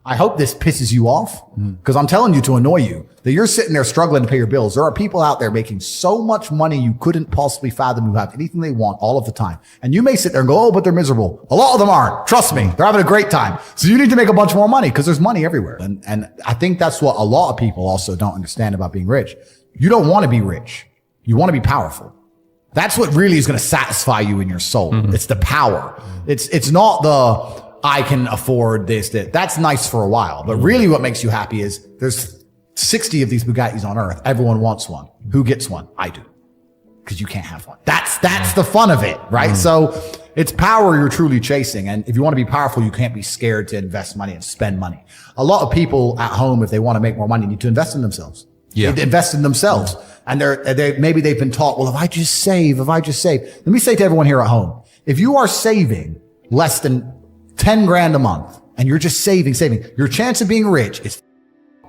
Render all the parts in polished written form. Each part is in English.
I hope this pisses you off because I'm telling you to annoy you that you're sitting there struggling to pay your bills. There are people out there making so much money you couldn't possibly fathom who have anything they want all of the time. And you may sit there and go, oh, but they're miserable. A lot of them aren't. Trust me. They're having a great time. So you need to make a bunch more money because there's money everywhere. And I think that's what a lot of people also don't understand about being rich. You don't want to be rich. You want to be powerful. That's what really is going to satisfy you in your soul. It's the power. It's not the I can afford this, that. That's nice for a while. But really what makes you happy is there's 60 of these Bugattis on earth. Everyone wants one. Who gets one? I do. Because you can't have one. That's the fun of it, right? So it's power you're truly chasing. And if you want to be powerful, you can't be scared to invest money and spend money. A lot of people at home, if they want to make more money, need to invest in themselves. Yeah. They invest in themselves. And maybe they've been taught, well, if I just save. Let me say to everyone here at home, if you are saving less than 10 grand a month and you're just saving, your chance of being rich is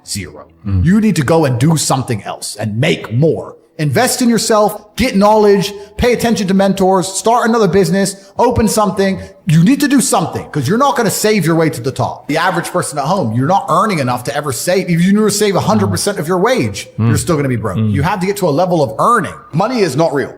0. You need to go and do something else and make more. Invest in yourself, get knowledge, pay attention to mentors, start another business, open something. You need to do something because you're not going to save your way to the top. The average person at home, you're not earning enough to ever save. If you never save 100% of your wage, you're still going to be broke. You have to get to a level of earning. Money is not real.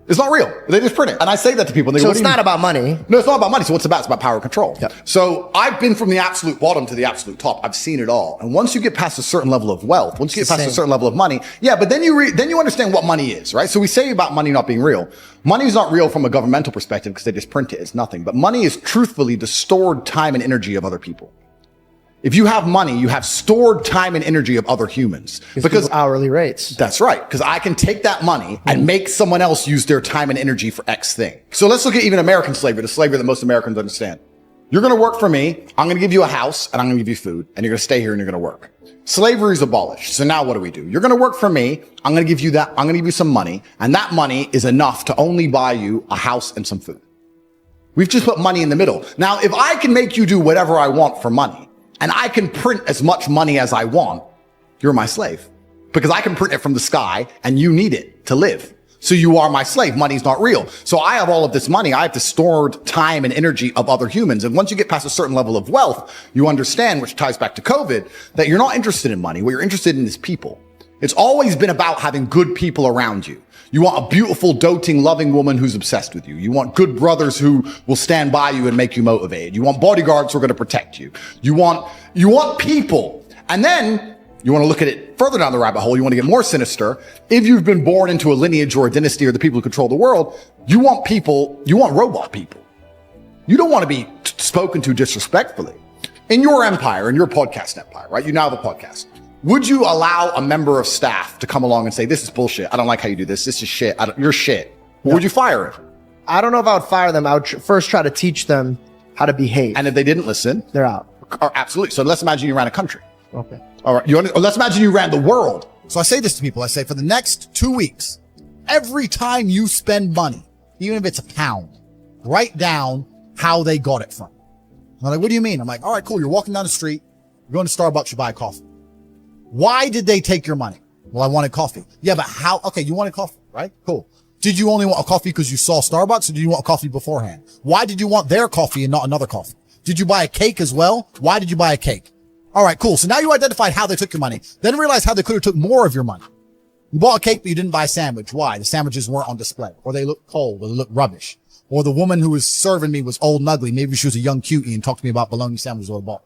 It's not real. They just print it. And I say that to people. And they so it's not about money. No, it's not about money. So what's it about? It's about power and control. Yep. So I've been from the absolute bottom to the absolute top. I've seen it all. And once you get past a certain level of wealth, once you get past a certain level of money, but then you understand what money is, right? So we say about money not being real. Money is not real from a governmental perspective because they just print it. It's nothing. But money is truthfully the stored time and energy of other people. If you have money, you have stored time and energy of other humans. Because hourly rates. That's right. Because I can take that money and make someone else use their time and energy for X thing. So let's look at even American slavery, the slavery that most Americans understand. You're going to work for me. I'm going to give you a house and I'm going to give you food and you're going to stay here and you're going to work. Slavery is abolished. So now what do? You're going to work for me. I'm going to give you that. I'm going to give you some money. And that money is enough to only buy you a house and some food. We've just put money in the middle. Now, if I can make you do whatever I want for money, and I can print as much money as I want, you're my slave. Because I can print it from the sky and you need it to live. So you are my slave. Money's not real. So I have all of this money. I have the stored time and energy of other humans. And once you get past a certain level of wealth, you understand, which ties back to COVID, that you're not interested in money. What you're interested in is people. It's always been about having good people around you. You want a beautiful, doting, loving woman who's obsessed with you. You want good brothers who will stand by you and make you motivated. You want bodyguards who are going to protect you. You want people. And then you want to look at it further down the rabbit hole. You want to get more sinister. If you've been born into a lineage or a dynasty or the people who control the world, you want robot people. You don't want to be spoken to disrespectfully. In your empire, in your podcast empire, right? You now have a podcast. Would you allow a member of staff to come along and say, this is bullshit. I don't like how you do this. This is shit. You're shit. Or would you fire him? I don't know if I would fire them. I would first try to teach them how to behave. And if they didn't listen? They're out. Absolutely. So let's imagine you ran a country. Okay. All right. Let's imagine you ran the world. So I say this to people. I say for the next 2 weeks, every time you spend money, even if it's £1, write down how they got it from. I'm like, what do you mean? I'm like, all right, cool. You're walking down the street. You're going to Starbucks. You buy a coffee. Why did they take your money? Well, I wanted coffee. Yeah, but how? Okay, you wanted coffee, right? Cool. Did you only want a coffee because you saw Starbucks or did you want a coffee beforehand? Why did you want their coffee and not another coffee? Did you buy a cake as well? Why did you buy a cake? All right, cool. So now you identified how they took your money. Then realize how they could have took more of your money. You bought a cake, but you didn't buy a sandwich. Why? The sandwiches weren't on display, or they looked cold, or they looked rubbish. Or the woman who was serving me was old and ugly. Maybe she was a young cutie and talked to me about bologna sandwiches or a ball.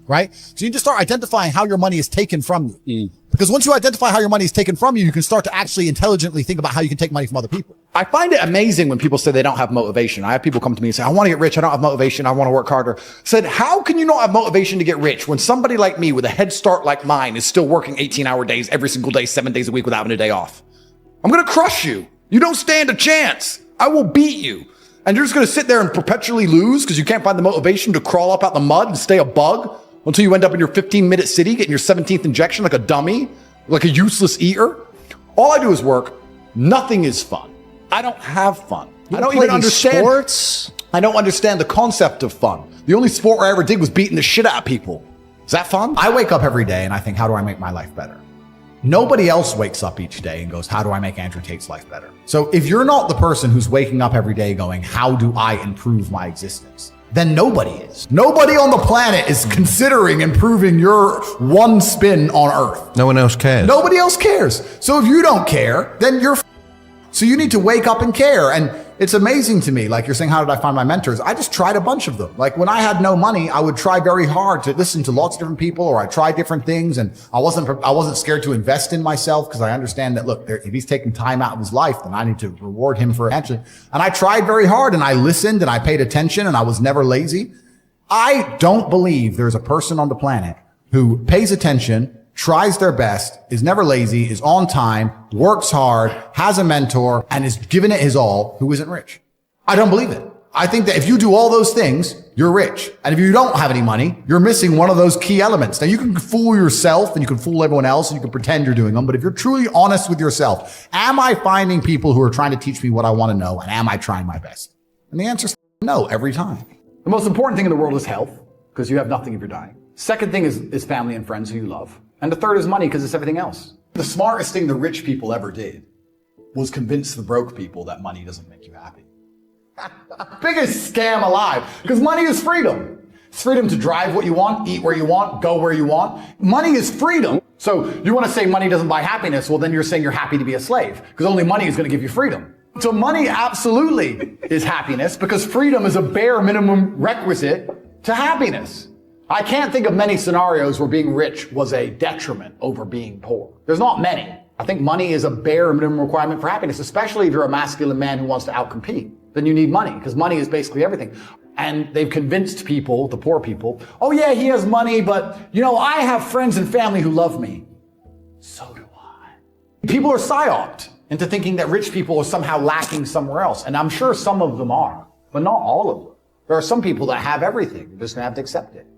Right? So you just start identifying how your money is taken from you. Because once you identify how your money is taken from you, you can start to actually intelligently think about how you can take money from other people. I find it amazing when people say they don't have motivation. I have people come to me and say, I want to get rich. I don't have motivation. I want to work harder. I said, how can you not have motivation to get rich when somebody like me with a head start like mine is still working 18-hour days every single day, 7 days a week without having a day off? I'm going to crush you. You don't stand a chance. I will beat you. And you're just going to sit there and perpetually lose because you can't find the motivation to crawl up out the mud and stay a bug until you end up in your 15-minute city getting your 17th injection like a dummy, like a useless eater. All I do is work. Nothing is fun. I don't have fun. I don't even understand sports. I don't understand the concept of fun. The only sport I ever did was beating the shit out of people. Is that fun? I wake up every day and I think, how do I make my life better? Nobody else wakes up each day and goes, how do I make Andrew Tate's life better? So if you're not the person who's waking up every day going, how do I improve my existence? then nobody is. Nobody on the planet is considering improving your one spin on Earth. No one else cares. Nobody else cares. So if you don't care, then you're so you need to wake up and care. And it's amazing to me, like you're saying, how did I find my mentors? I just tried a bunch of them. Like when I had no money, I would try very hard to listen to lots of different people, or I tried different things. And I wasn't scared to invest in myself, because I understand that, look, if he's taking time out of his life, then I need to reward him for attention. And I tried very hard, and I listened, and I paid attention, and I was never lazy. I don't believe there's a person on the planet who pays attention, tries their best, is never lazy, is on time, works hard, has a mentor, and is giving it his all, who isn't rich. I don't believe it. I think that if you do all those things, you're rich. And if you don't have any money, you're missing one of those key elements. Now, you can fool yourself and you can fool everyone else and you can pretend you're doing them. But if you're truly honest with yourself, am I finding people who are trying to teach me what I want to know? And am I trying my best? And the answer is no, every time. The most important thing in the world is health, because you have nothing if you're dying. Second thing is family and friends who you love. And the third is money, because it's everything else. The smartest thing the rich people ever did was convince the broke people that money doesn't make you happy. Biggest scam alive, because money is freedom. It's freedom to drive what you want, eat where you want, go where you want. Money is freedom. So you want to say money doesn't buy happiness, well then you're saying you're happy to be a slave, because only money is going to give you freedom. So money absolutely is happiness, because freedom is a bare minimum requisite to happiness. I can't think of many scenarios where being rich was a detriment over being poor. There's not many. I think money is a bare minimum requirement for happiness, especially if you're a masculine man who wants to outcompete. Then you need money, because money is basically everything. And they've convinced people, the poor people, oh yeah, he has money, but I have friends and family who love me. So do I. People are psyoped into thinking that rich people are somehow lacking somewhere else. And I'm sure some of them are, but not all of them. There are some people that have everything. You're just gonna have to accept it.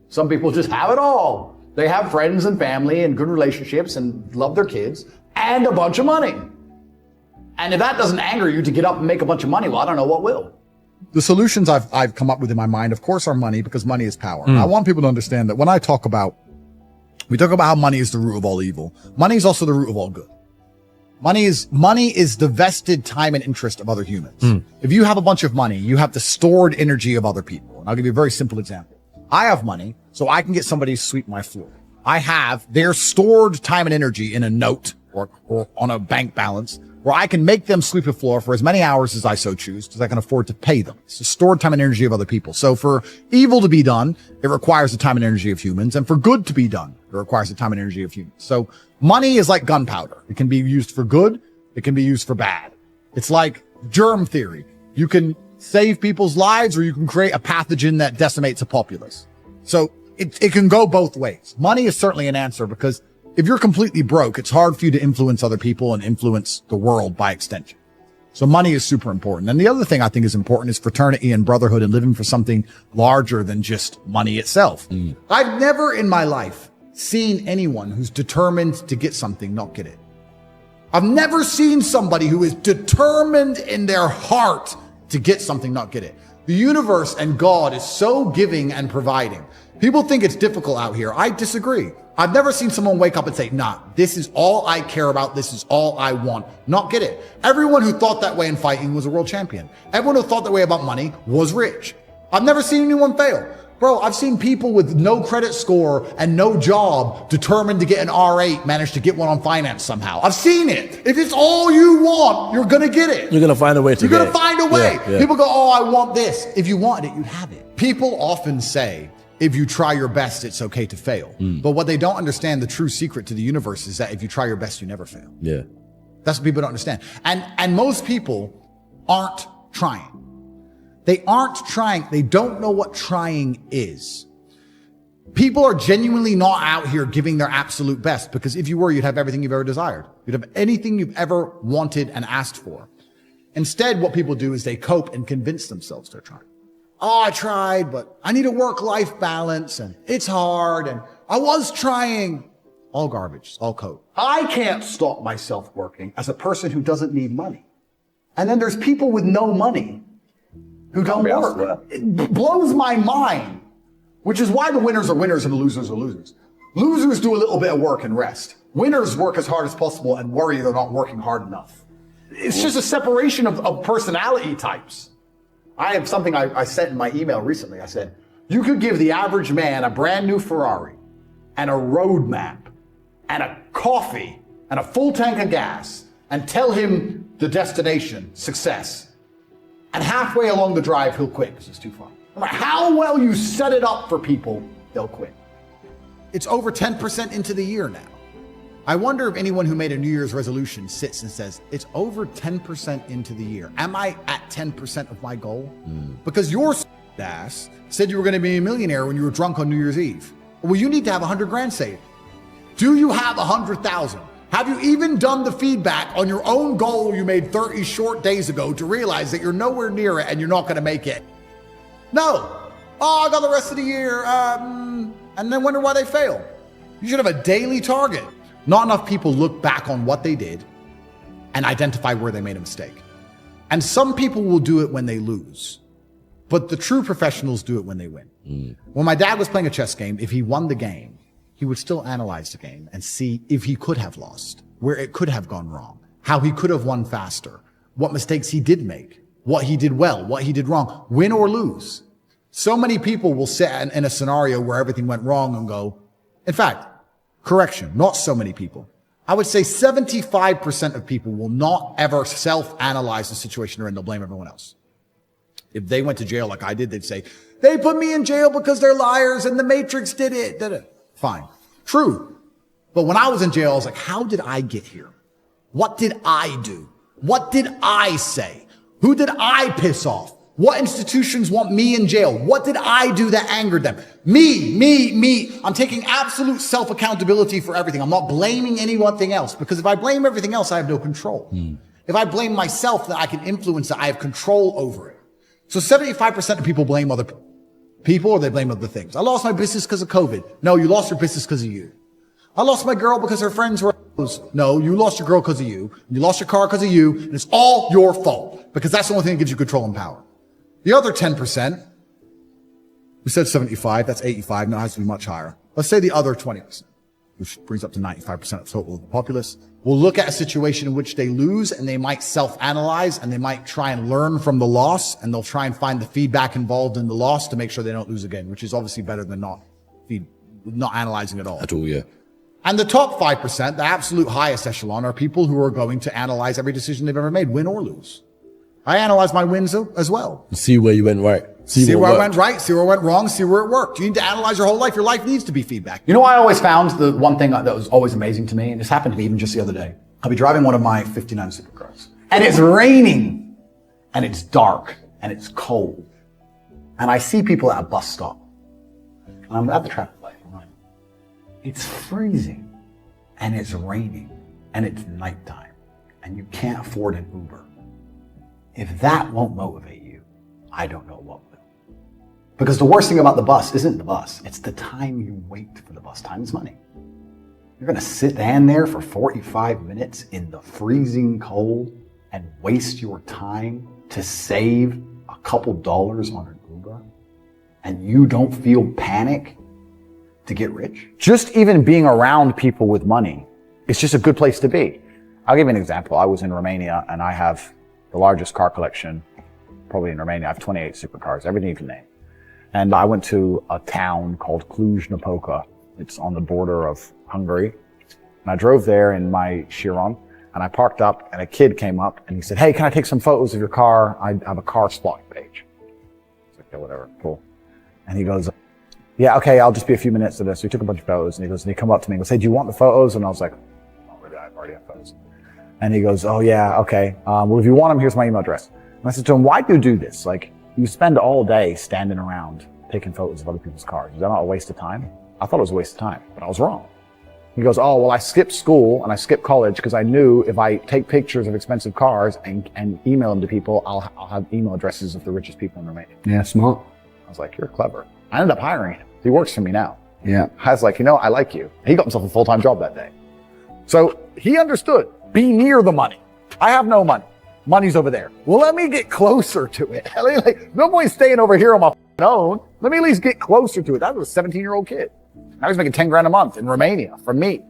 Some people just have it all. They have friends and family and good relationships and love their kids and a bunch of money. And if that doesn't anger you to get up and make a bunch of money, well, I don't know what will. The solutions I've come up with in my mind, of course, are money, because money is power. I want people to understand that when we talk about how money is the root of all evil, money is also the root of all good. Money is the vested time and interest of other humans. If you have a bunch of money, you have the stored energy of other people. And I'll give you a very simple example. I have money, so I can get somebody to sweep my floor. I have their stored time and energy in a note or on a bank balance, where I can make them sweep the floor for as many hours as I so choose, because I can afford to pay them. It's the stored time and energy of other people. So for evil to be done, it requires the time and energy of humans. And for good to be done, it requires the time and energy of humans. So money is like gunpowder. It can be used for good. It can be used for bad. It's like germ theory. You can save people's lives, or you can create a pathogen that decimates a populace. So it can go both ways. Money is certainly an answer, because if you're completely broke, it's hard for you to influence other people and influence the world by extension. So money is super important. And the other thing I think is important is fraternity and brotherhood, and living for something larger than just money itself. I've never in my life seen anyone who's determined to get something not get it. I've never seen somebody who is determined in their heart to get something not get it. The universe and God is so giving and providing. People think it's difficult out here. I disagree. I've never seen someone wake up and say, nah, this is all I care about. This is all I want. Not get it. Everyone who thought that way in fighting was a world champion. Everyone who thought that way about money was rich. I've never seen anyone fail. Bro, I've seen people with no credit score and no job determined to get an R8 manage to get one on finance somehow. I've seen it. If it's all you want, you're going to get it. You're going to find a way to You're going to find a way. Yeah. People go, oh, I want this. If you wanted it, you'd have it. People often say, if you try your best, it's okay to fail. But what they don't understand, the true secret to the universe is that if you try your best, you never fail. Yeah. That's what people don't understand. And most people aren't trying. They aren't trying. They don't know what trying is. People are genuinely not out here giving their absolute best, because if you were, you'd have everything you've ever desired. You'd have anything you've ever wanted and asked for. Instead, what people do is they cope and convince themselves they're trying. Oh, I tried, but I need a work-life balance, and it's hard, and I was trying. All garbage, all code. I can't stop myself working as a person who doesn't need money. And then there's people with no money who don't work. It blows my mind, which is why the winners are winners and the losers are losers. Losers do a little bit of work and rest. Winners work as hard as possible and worry they're not working hard enough. It's just a separation of personality types. I have something I sent in my email recently. I said, you could give the average man a brand new Ferrari and a road map and a coffee and a full tank of gas and tell him the destination, success. And halfway along the drive, he'll quit because it's too far. No matter how well you set it up for people, they'll quit. It's over 10% into the year now. I wonder if anyone who made a New Year's resolution sits and says, it's over 10% into the year. Am I at 10% of my goal? Because your ass said you were going to be a millionaire when you were drunk on New Year's Eve. Well, you need to have 100 grand saved. Do you have 100,000? Have you even done the feedback on your own goal you made 30 short days ago to realize that you're nowhere near it and you're not going to make it? No. Oh, I got the rest of the year. And then wonder why they fail. You should have a daily target. Not enough people look back on what they did and identify where they made a mistake. And some people will do it when they lose, but the true professionals do it when they win. When my dad was playing a chess game, if he won the game, he would still analyze the game and see if he could have lost, where it could have gone wrong, how he could have won faster, what mistakes he did make, what he did well, what he did wrong, win or lose. So many people will sit in a scenario where everything went wrong and go, in fact, correction, not so many people. I would say 75% of people will not ever self-analyze the situation they're in. They'll blame everyone else. If they went to jail like I did, they'd say, they put me in jail because they're liars and the Matrix did it. Fine. True. But when I was in jail, I was like, how did I get here? What did I do? What did I say? Who did I piss off? What institutions want me in jail? What did I do that angered them? Me. I'm taking absolute self-accountability for everything. I'm not blaming anything else, because if I blame everything else, I have no control. If I blame myself, then I can influence it. I have control over it. So 75% of people blame other people, or they blame other things. I lost my business because of COVID. No, you lost your business because of you. I lost my girl because her friends were. No, you lost your girl because of you. You lost your car because of you. And it's all your fault, because that's the only thing that gives you control and power. The other 10%, we said 75, that's 85, now it has to be much higher. Let's say the other 20%, which brings up to 95% of total of the populace, will look at a situation in which they lose, and they might self-analyze, and they might try and learn from the loss, and they'll try and find the feedback involved in the loss to make sure they don't lose again, which is obviously better than not analyzing at all. At all, yeah. And the top 5%, the absolute highest echelon, are people who are going to analyze every decision they've ever made, win or lose. I analyze my wins as well. See where you went right. See where I went right, see where I went wrong, see where it worked. You need to analyze your whole life. Your life needs to be feedback. You know, I always found the one thing that was always amazing to me, and this happened to me even just the other day. I'll be driving one of my 59 supercars, and it's raining, and it's dark, and it's cold. And I see people at a bus stop. And I'm at the traffic light. It's freezing, and it's raining, and it's nighttime, and you can't afford an Uber. If that won't motivate you, I don't know what will. Because the worst thing about the bus isn't the bus. It's the time you wait for the bus. Time is money. You're going to stand there for 45 minutes in the freezing cold and waste your time to save a couple dollars on an Uber, and you don't feel panic to get rich? Just even being around people with money, it's just a good place to be. I'll give you an example. I was in Romania, and I have the largest car collection probably in Romania. I have 28 supercars, everything you can name. And I went to a town called Cluj-Napoca. It's on the border of Hungary. And I drove there in my Chiron, and I parked up, and a kid came up and he said, hey, can I take some photos of your car? I have a car spotting page. I was like, yeah, whatever, cool. And he goes, yeah, okay, I'll just be a few minutes to this. So he took a bunch of photos, and he come up to me and goes, hey, do you want the photos? And I was like, oh, really, I already have photos. And he goes, oh yeah, okay. Well, if you want them, here's my email address. And I said to him, why do you do this? Like, you spend all day standing around taking photos of other people's cars. Is that not a waste of time? I thought it was a waste of time, but I was wrong. He goes, oh, well, I skipped school and I skipped college because I knew if I take pictures of expensive cars and email them to people, I'll have email addresses of the richest people in Romania. Yeah, smart. I was like, you're clever. I ended up hiring him. He works for me now. Yeah. I was like, I like you. He got himself a full-time job that day. So he understood. Be near the money. I have no money. Money's over there. Well, let me get closer to it. Like, no point staying over here on my own. Let me at least get closer to it. That was a 17-year-old kid. Now he's making 10 grand a month in Romania from me.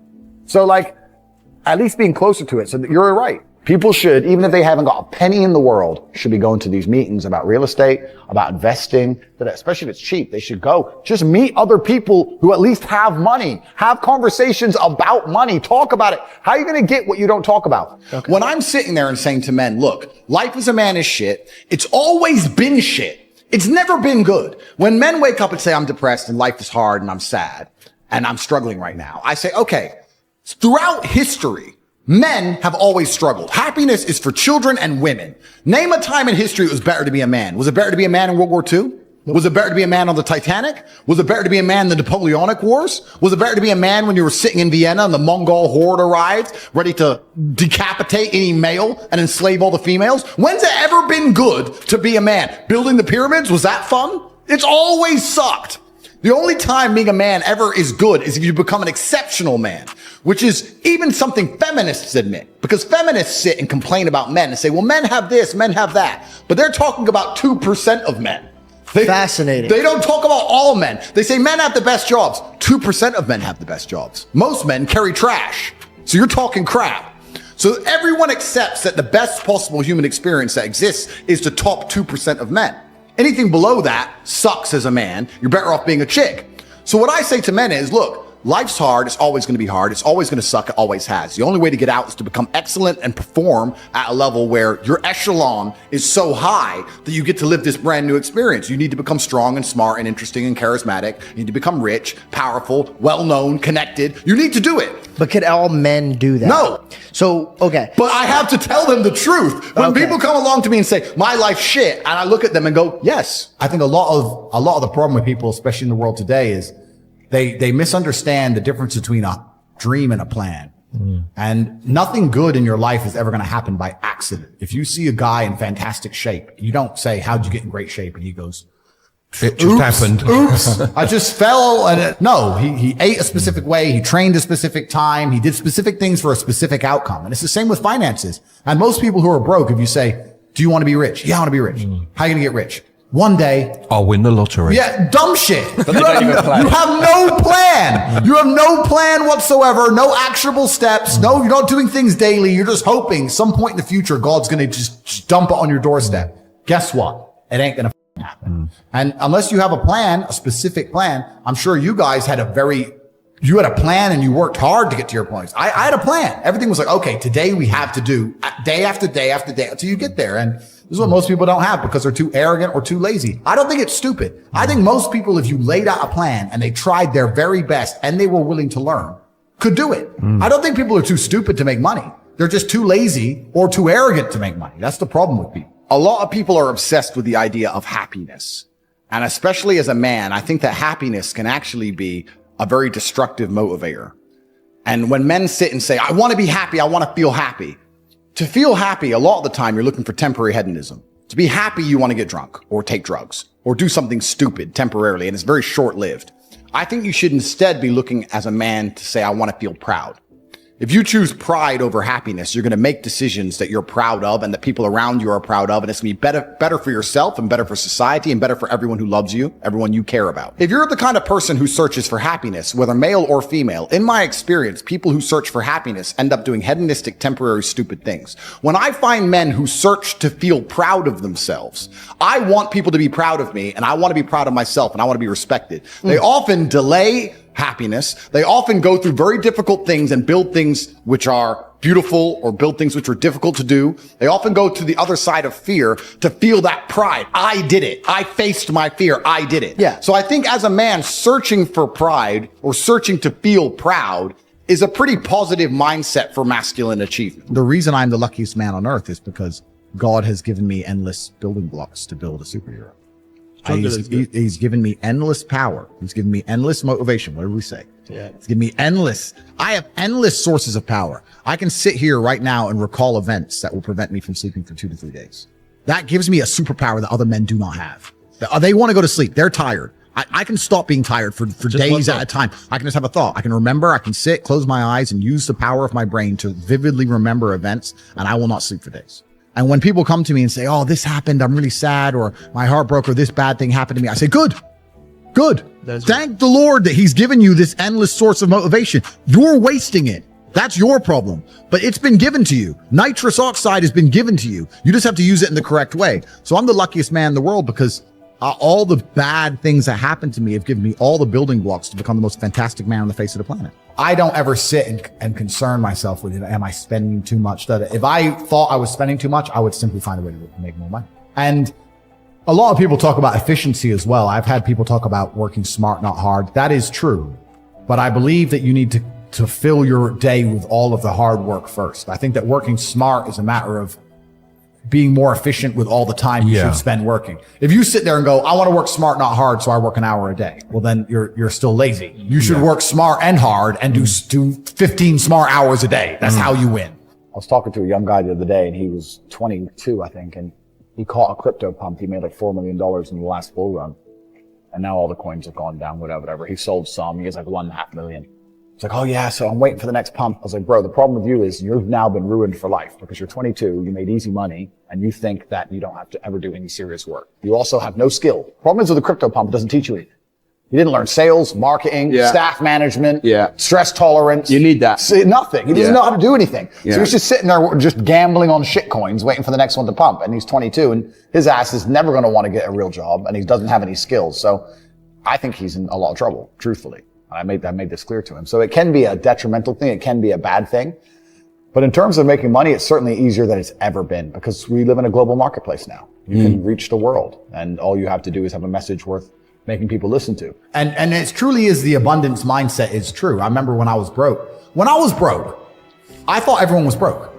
So like, at least being closer to it. So that you're right. People should, even if they haven't got a penny in the world, should be going to these meetings about real estate, about investing, especially if it's cheap. They should go. Just meet other people who at least have money. Have conversations about money. Talk about it. How are you going to get what you don't talk about? Okay. When I'm sitting there and saying to men, look, life as a man is shit. It's always been shit. It's never been good. When men wake up and say, I'm depressed and life is hard and I'm sad and I'm struggling right now, I say, okay, throughout history, men have always struggled. Happiness is for children and women. Name a time in history it was better to be a man. Was it better to be a man in World War II? Was it better to be a man on the Titanic? Was it better to be a man in the Napoleonic Wars? Was it better to be a man when you were sitting in Vienna and the Mongol horde arrived, ready to decapitate any male and enslave all the females? When's it ever been good to be a man? Building the pyramids, was that fun? It's always sucked. The only time being a man ever is good is if you become an exceptional man, which is even something feminists admit, because feminists sit and complain about men and say, well, men have this, men have that, but they're talking about 2% of men. Fascinating. They don't talk about all men. They say men have the best jobs. 2% of men have the best jobs. Most men carry trash. So you're talking crap. So everyone accepts that the best possible human experience that exists is the top 2% of men. Anything below that sucks as a man. You're better off being a chick. So what I say to men is, look, life's hard. It's always going to be hard. It's always going to suck. It always has. The only way to get out is to become excellent and perform at a level where your echelon is so high that you get to live this brand new experience. You need to become strong and smart and interesting and charismatic. You need to become rich, powerful, well-known, connected. You need to do it. But can all men do that? No. So, okay. But I have to tell them the truth. When people come along to me and say, my life's shit, and I look at them and go, yes. I think a lot of the problem with people, especially in the world today, is they misunderstand the difference between a dream and a plan. And nothing good in your life is ever going to happen by accident. If you see a guy in fantastic shape, you don't say, how'd you get in great shape? And he goes, it just happened. Oops. I just fell. And no, he ate a specific way. He trained a specific time. He did specific things for a specific outcome. And it's the same with finances. And most people who are broke, if you say, do you want to be rich? Yeah, I want to be rich. How are you going to get rich? One day, I'll win the lottery. Yeah, dumb shit. You have no plan. You have no plan whatsoever. No actionable steps. No, you're not doing things daily. You're just hoping some point in the future, God's going to just dump it on your doorstep. Guess what? It ain't going to happen. And unless you have a plan, a specific plan, I'm sure you guys had you had a plan and you worked hard to get to your points. I had a plan. Everything was like, okay, today we have to do day after day after day until you get there. And this is what most people don't have because they're too arrogant or too lazy. I don't think it's stupid. I think most people, if you laid out a plan and they tried their very best and they were willing to learn, could do it. I don't think people are too stupid to make money. They're just too lazy or too arrogant to make money. That's the problem with people. A lot of people are obsessed with the idea of happiness. And especially as a man, I think that happiness can actually be a very destructive motivator. And when men sit and say, I want to be happy, I want to feel happy. To feel happy, a lot of the time, you're looking for temporary hedonism. To be happy, you want to get drunk or take drugs or do something stupid temporarily, and it's very short-lived. I think you should instead be looking as a man to say, I want to feel proud. If you choose pride over happiness, you're going to make decisions that you're proud of and that people around you are proud of. And it's going to be better for yourself and better for society and better for everyone who loves you, everyone you care about. If you're the kind of person who searches for happiness, whether male or female, in my experience, people who search for happiness end up doing hedonistic, temporary, stupid things. When I find men who search to feel proud of themselves, I want people to be proud of me and I want to be proud of myself and I want to be respected. They often delay happiness. They often go through very difficult things and build things which are beautiful or build things which are difficult to do. They often go to the other side of fear to feel that pride. I did it. I faced my fear. I did it. Yeah. So I think as a man searching for pride or searching to feel proud is a pretty positive mindset for masculine achievement. The reason I'm the luckiest man on earth is because God has given me endless building blocks to build a superhero. He's given me endless power. He's given me endless motivation, whatever we say. Yeah. He's given me I have endless sources of power. I can sit here right now and recall events that will prevent me from sleeping for 2 to 3 days. That gives me a superpower that other men do not have. They want to go to sleep. They're tired. I can stop being tired for days at a time. I can just have a thought. I can remember, I can sit, close my eyes and use the power of my brain to vividly remember events, and I will not sleep for days. And when people come to me and say, oh, this happened, I'm really sad, or my heart broke, or this bad thing happened to me, I say, good. Thank the Lord that he's given you this endless source of motivation. You're wasting it. That's your problem. But it's been given to you. Nitrous oxide has been given to you. You just have to use it in the correct way. So I'm the luckiest man in the world because all the bad things that happened to me have given me all the building blocks to become the most fantastic man on the face of the planet. I don't ever sit and concern myself with, am I spending too much? If I thought I was spending too much, I would simply find a way to make more money. And a lot of people talk about efficiency as well. I've had people talk about working smart, not hard. That is true. But I believe that you need to fill your day with all of the hard work first. I think that working smart is a matter of being more efficient with all the time you should spend working. If you sit there and go, I want to work smart, not hard, so I work an hour a day. Well, then you're still lazy. You should work smart and hard and do 15 smart hours a day. That's how you win. I was talking to a young guy the other day, and he was 22, I think, and he caught a crypto pump. He made like $4 million in the last bull run. And now all the coins have gone down, whatever. He sold some. He has like 1.5 million. It's like, oh yeah, so I'm waiting for the next pump. I was like, bro, the problem with you is you've now been ruined for life because you're 22, you made easy money, and you think that you don't have to ever do any serious work. You also have no skill. Problem is with the crypto pump, it doesn't teach you anything. You didn't learn sales, marketing, staff management, stress tolerance. You need that. Nothing. He doesn't know how to do anything. So he's just sitting there just gambling on shit coins, waiting for the next one to pump. And he's 22, and his ass is never going to want to get a real job, and he doesn't have any skills. So I think he's in a lot of trouble, truthfully. I made this clear to him. So it can be a detrimental thing. It can be a bad thing. But in terms of making money, it's certainly easier than it's ever been because we live in a global marketplace now. You can reach the world, and all you have to do is have a message worth making people listen to. And it truly is the abundance mindset is true. I remember when I was broke. When I was broke, I thought everyone was broke.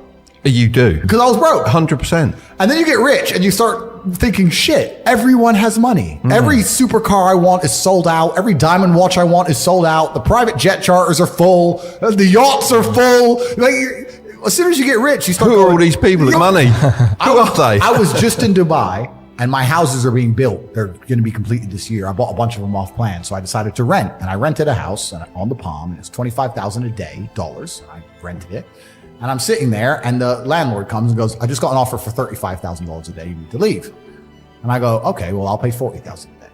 You do. Because I was broke. 100%. And then you get rich and you start thinking, shit, everyone has money. Every supercar I want is sold out. Every diamond watch I want is sold out. The private jet charters are full. The yachts are full. Like, as soon as you get rich, you start Who are all these people with money? Who are they? I was just in Dubai and my houses are being built. They're going to be completed this year. I bought a bunch of them off plan. So I decided to rent, and I rented a house on the Palm. It's $25,000 a day, dollars. I rented it. And I'm sitting there, and the landlord comes and goes, I just got an offer for $35,000 a day. You need to leave. And I go, okay, well, I'll pay $40,000 a day.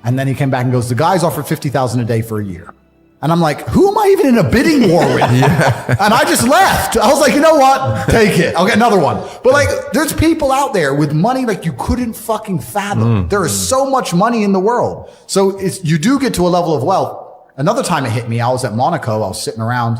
And then he came back and goes, the guy's offered $50,000 a day for a year. And I'm like, who am I even in a bidding war with? And I just left. I was like, you know what? Take it. I'll get another one. But like, there's people out there with money like you couldn't fucking fathom. There is so much money in the world. So you do get to a level of wealth. Another time it hit me, I was at Monaco. I was sitting around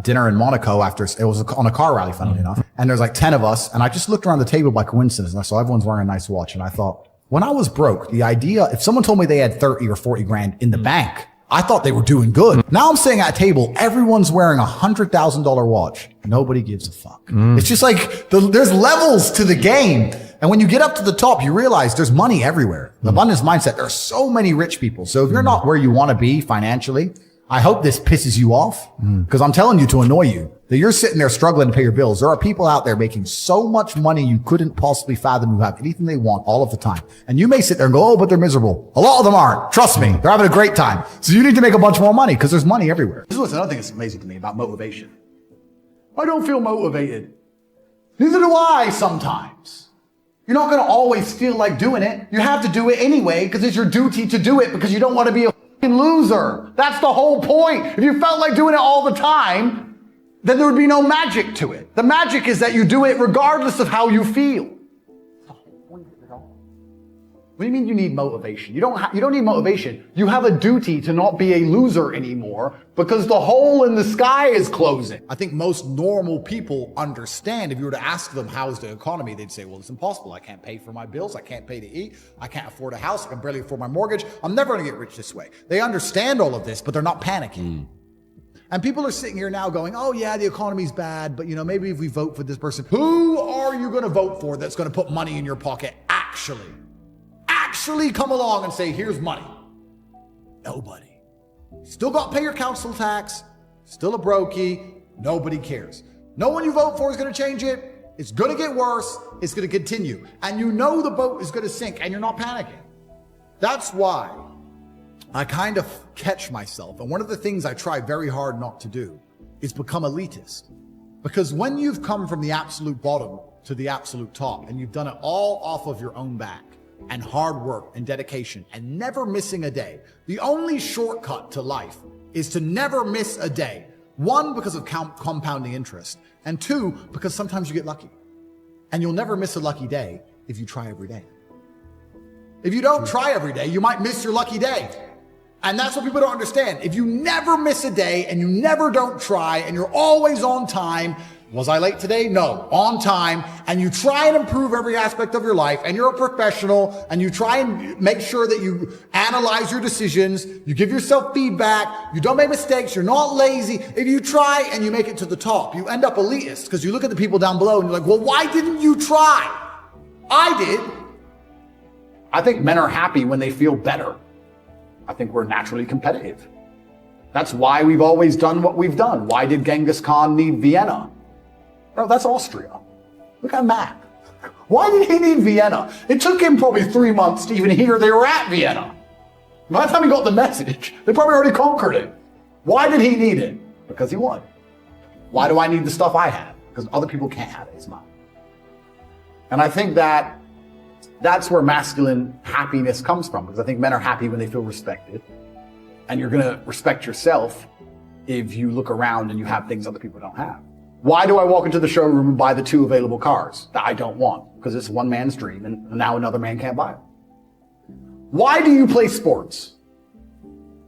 dinner in Monaco after it was on a car rally, funnily enough. And there's like 10 of us. And I just looked around the table by coincidence and I saw everyone's wearing a nice watch. And I thought, when I was broke, the idea, if someone told me they had 30 or 40 grand in the bank, I thought they were doing good. Now I'm sitting at a table, everyone's wearing a $100,000 watch. Nobody gives a fuck. It's just like there's levels to the game. And when you get up to the top, you realize there's money everywhere. The abundance mindset, there are so many rich people. So if you're not where you want to be financially, I hope this pisses you off because I'm telling you to annoy you that you're sitting there struggling to pay your bills. There are people out there making so much money you couldn't possibly fathom who have anything they want all of the time. And you may sit there and go, oh, but they're miserable. A lot of them aren't. Trust me. They're having a great time. So you need to make a bunch more money because there's money everywhere. This is what's another thing that's amazing to me about motivation. I don't feel motivated. Neither do I sometimes. You're not going to always feel like doing it. You have to do it anyway because it's your duty to do it because you don't want to be a loser. That's the whole point. If you felt like doing it all the time, then there would be no magic to it. The magic is that you do it regardless of how you feel. That's the whole point of it all. What do you mean you need motivation? You don't need motivation. You have a duty to not be a loser anymore because the hole in the sky is closing. I think most normal people understand if you were to ask them, how's the economy? They'd say, well, it's impossible. I can't pay for my bills. I can't pay to eat. I can't afford a house. I can barely afford my mortgage. I'm never going to get rich this way. They understand all of this, but they're not panicking. And people are sitting here now going, oh yeah, the economy's bad, but maybe if we vote for this person, who are you going to vote for that's going to put money in your pocket? Actually come along and say, here's money. Nobody. Still got to pay your council tax. Still a brokey. Nobody cares. No one you vote for is going to change it. It's going to get worse. It's going to continue. And you know the boat is going to sink and you're not panicking. That's why I kind of catch myself. And one of the things I try very hard not to do is become elitist. Because when you've come from the absolute bottom to the absolute top and you've done it all off of your own back and hard work and dedication and never missing a day, the only shortcut to life is to never miss a day. One, because of compounding interest. And two, because sometimes you get lucky. And you'll never miss a lucky day if you try every day. If you don't try every day, you might miss your lucky day. And that's what people don't understand. If you never miss a day and you never don't try and you're always on time, was I late today? No, on time. And you try and improve every aspect of your life and you're a professional and you try and make sure that you analyze your decisions. You give yourself feedback. You don't make mistakes. You're not lazy. If you try and you make it to the top, you end up elitist because you look at the people down below and you're like, well, why didn't you try? I did. I think men are happy when they feel better. I think we're naturally competitive. That's why we've always done what we've done. Why did Genghis Khan need Vienna? Bro, that's Austria. Look at a map. Why did he need Vienna? It took him probably 3 months to even hear they were at Vienna. By the time he got the message, they probably already conquered it. Why did he need it? Because he won. Why do I need the stuff I have? Because other people can't have it. It's mine. And I think that's where masculine happiness comes from, because I think men are happy when they feel respected. And you're going to respect yourself if you look around and you have things other people don't have. Why do I walk into the showroom and buy the 2 available cars that I don't want? Because it's one man's dream and now another man can't buy it. Why do you play sports?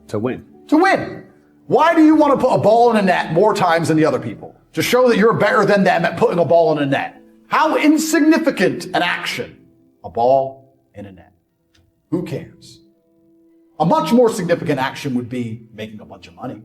To win. To win. Why do you want to put a ball in a net more times than the other people? To show that you're better than them at putting a ball in a net. How insignificant an action. A ball in a net. Who cares? A much more significant action would be making a bunch of money,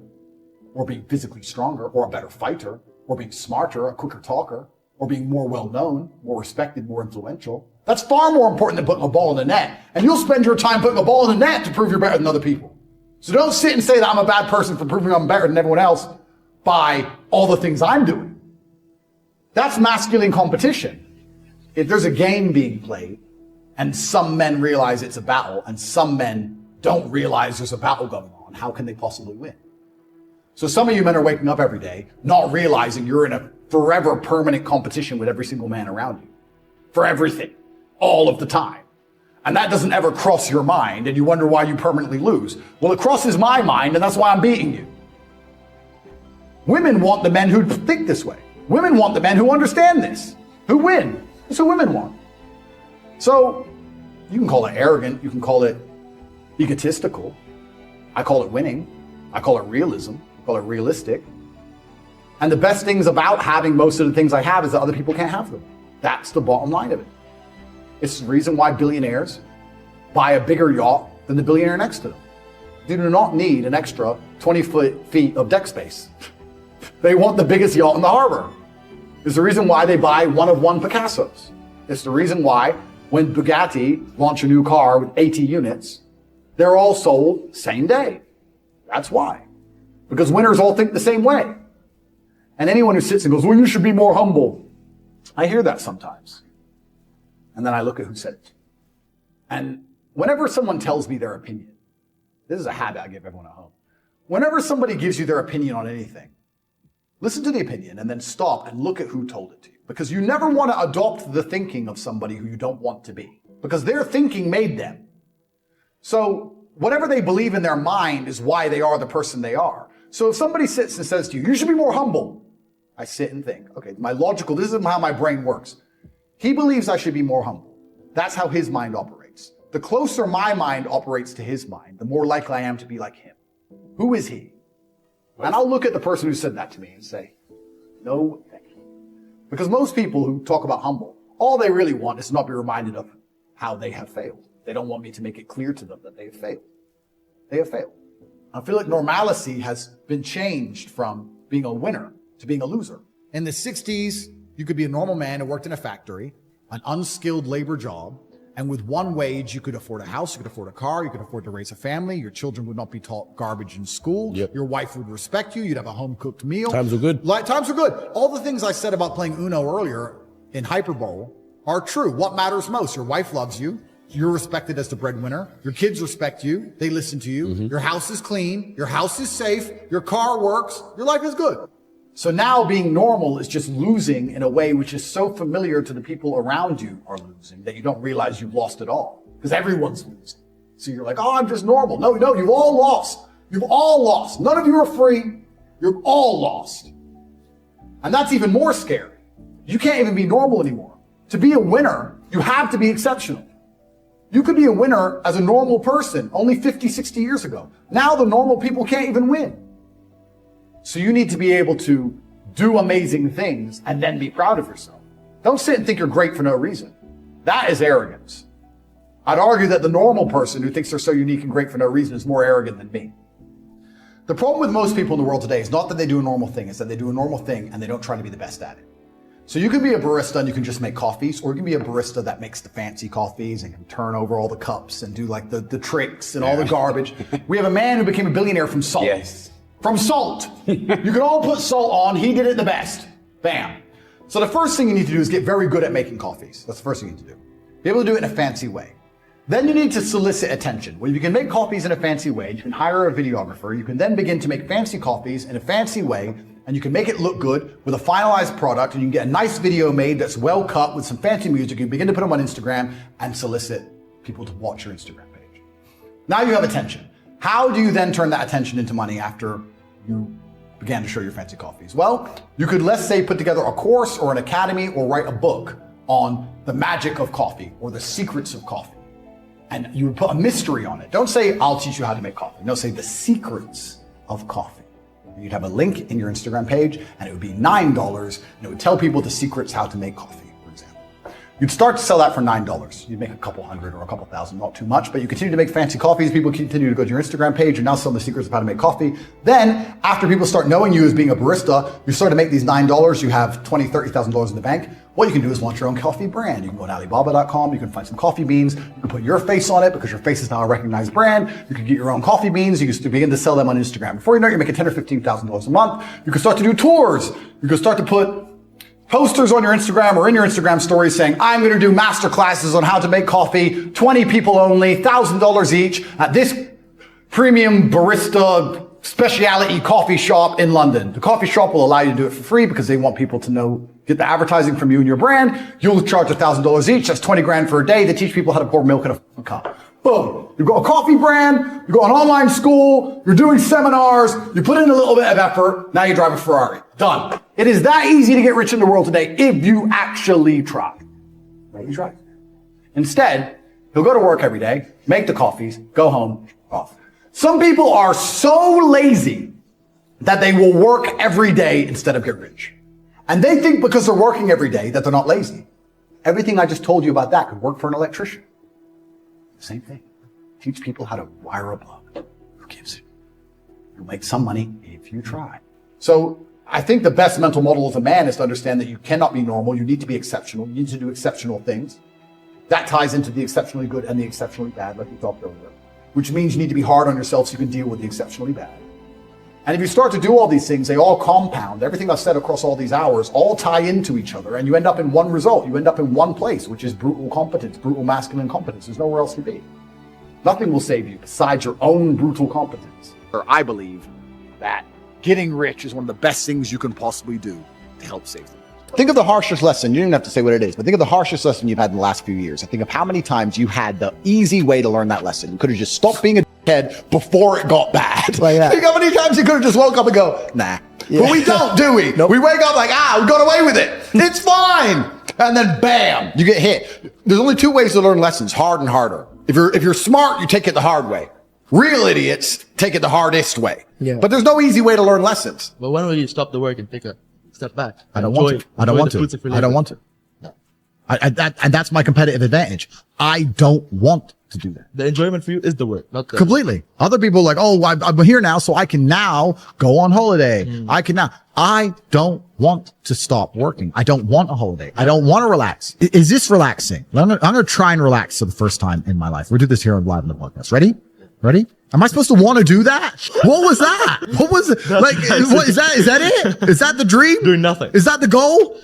or being physically stronger, or a better fighter, or being smarter, a quicker talker, or being more well-known, more respected, more influential. That's far more important than putting a ball in the net. And you'll spend your time putting a ball in the net to prove you're better than other people. So don't sit and say that I'm a bad person for proving I'm better than everyone else by all the things I'm doing. That's masculine competition. If there's a game being played, and some men realize it's a battle, and some men don't realize there's a battle going on, how can they possibly win? So some of you men are waking up every day, not realizing you're in a forever permanent competition with every single man around you. For everything. All of the time. And that doesn't ever cross your mind, and you wonder why you permanently lose. Well, it crosses my mind, and that's why I'm beating you. Women want the men who think this way. Women want the men who understand this, who win. That's what women want. So, you can call it arrogant, you can call it egotistical. I call it winning. I call it realism. I call it realistic. And the best things about having most of the things I have is that other people can't have them. That's the bottom line of it. It's the reason why billionaires buy a bigger yacht than the billionaire next to them. They do not need an extra 20 feet of deck space. They want the biggest yacht in the harbor. It's the reason why they buy one-of-one Picassos. It's the reason why when Bugatti launch a new car with 80 units, they're all sold same day. That's why. Because winners all think the same way. And anyone who sits and goes, well, you should be more humble. I hear that sometimes. And then I look at who said it. And whenever someone tells me their opinion, this is a habit I give everyone at home. Whenever somebody gives you their opinion on anything, listen to the opinion and then stop and look at who told it to you. Because you never want to adopt the thinking of somebody who you don't want to be. Because their thinking made them. So whatever they believe in their mind is why they are the person they are. So if somebody sits and says to you, you should be more humble. I sit and think, okay, this is how my brain works. He believes I should be more humble. That's how his mind operates. The closer my mind operates to his mind, the more likely I am to be like him. Who is he? And I'll look at the person who said that to me and say, no, thank you. Because most people who talk about humble, all they really want is to not be reminded of how they have failed. They don't want me to make it clear to them that they have failed. They have failed. I feel like normalcy has been changed from being a winner to being a loser. In the 60s, you could be a normal man who worked in a factory, an unskilled labor job, and with one wage, you could afford a house, you could afford a car, you could afford to raise a family, your children would not be taught garbage in school, your wife would respect you, you'd have a home-cooked meal. Times were good. Times were good. All the things I said about playing Uno earlier in Hyperbole are true. What matters most? Your wife loves you. You're respected as the breadwinner. Your kids respect you. They listen to you. Your house is clean. Your house is safe. Your car works. Your life is good. So now being normal is just losing in a way which is so familiar to the people around you are losing that you don't realize you've lost it all. Because everyone's losing. So you're like, oh, I'm just normal. No, you've all lost. You've all lost. None of you are free. You're all lost. And that's even more scary. You can't even be normal anymore. To be a winner, you have to be exceptional. You could be a winner as a normal person only 50, 60 years ago. Now the normal people can't even win. So you need to be able to do amazing things and then be proud of yourself. Don't sit and think you're great for no reason. That is arrogance. I'd argue that the normal person who thinks they're so unique and great for no reason is more arrogant than me. The problem with most people in the world today is not that they do a normal thing, it's that they do a normal thing and they don't try to be the best at it. So you can be a barista and you can just make coffees, or you can be a barista that makes the fancy coffees and can turn over all the cups and do like the tricks and all the garbage. We have a man who became a billionaire from salt. Yes. From salt. You can all put salt on, he did it the best. Bam. So the first thing you need to do is get very good at making coffees. That's the first thing you need to do. Be able to do it in a fancy way. Then you need to solicit attention. When you can make coffees in a fancy way, you can hire a videographer. You can then begin to make fancy coffees in a fancy way, and you can make it look good with a finalized product, and you can get a nice video made that's well cut with some fancy music. You can begin to put them on Instagram and solicit people to watch your Instagram page. Now you have attention. How do you then turn that attention into money after you began to show your fancy coffees? Well, you could, let's say, put together a course or an academy or write a book on the magic of coffee or the secrets of coffee. And you would put a mystery on it. Don't say, I'll teach you how to make coffee. No, say the secrets of coffee. You'd have a link in your Instagram page and it would be $9 and it would tell people the secrets how to make coffee, for example. You'd start to sell that for $9. You'd make a couple hundred or a couple thousand, not too much, but you continue to make fancy coffees. People continue to go to your Instagram page. You're now selling the secrets of how to make coffee. Then after people start knowing you as being a barista, you start to make these $9. You have $20,000, $30,000 in the bank. What you can do is launch your own coffee brand. You can go on Alibaba.com. You can find some coffee beans. You can put your face on it because your face is now a recognized brand. You can get your own coffee beans. You can begin to sell them on Instagram. Before you know it, you're making $10,000 or $15,000 a month. You can start to do tours. You can start to put posters on your Instagram or in your Instagram stories saying, I'm going to do master classes on how to make coffee, 20 people only, $1,000 each at this premium barista specialty coffee shop in London. The coffee shop will allow you to do it for free because they want people to know, get the advertising from you and your brand. You'll charge $1,000 each. That's 20 grand for a day. They teach people how to pour milk in a cup. Boom. You've got a coffee brand. You've got an online school. You're doing seminars. You put in a little bit of effort. Now you drive a Ferrari. Done. It is that easy to get rich in the world today if you actually try. Right? You try. Instead, he'll go to work every day, make the coffees, go home, off. Some people are so lazy that they will work every day instead of get rich. And they think because they're working every day that they're not lazy. Everything I just told you about that could work for an electrician. Same thing. Teach people how to wire a plug. Who gives it? You'll make some money if you try. So I think the best mental model of a man is to understand that you cannot be normal. You need to be exceptional. You need to do exceptional things. That ties into the exceptionally good and the exceptionally bad, like we talked earlier, which means you need to be hard on yourself so you can deal with the exceptionally bad. And if you start to do all these things, they all compound. Everything I've said across all these hours all tie into each other, and you end up in one result. You end up in one place, which is brutal competence, brutal masculine competence. There's nowhere else to be. Nothing will save you besides your own brutal competence. Or I believe that getting rich is one of the best things you can possibly do to help save them. Think of the harshest lesson. You don't even have to say what it is, but think of the harshest lesson you've had in the last few years. And think of how many times you had the easy way to learn that lesson. You could have just stopped being a dickhead before it got bad. Like that. Think how many times you could have just woke up and go, nah. Yeah. But we don't, do we? Nope. We wake up like, we got away with it. It's fine. And then bam, you get hit. There's only two ways to learn lessons, hard and harder. If you're smart, you take it the hard way. Real idiots take it the hardest way. Yeah. But there's no easy way to learn lessons. But when will you stop the work and take a step back? I don't want to. I don't want to. I don't want to. And that's my competitive advantage. I don't want to do that. The enjoyment for you is the work, not the... Completely. Other people are like, oh, I'm here now, so I can now go on holiday. I don't want to stop working. I don't want a holiday. I don't want to relax. Is this relaxing? I'm going to try and relax for the first time in my life. We'll do this here on live on the podcast. Ready? Ready? Am I supposed to want to do that? What was that? What was it? Like, what is that? Is that it? Is that the dream? Doing nothing. Is that the goal?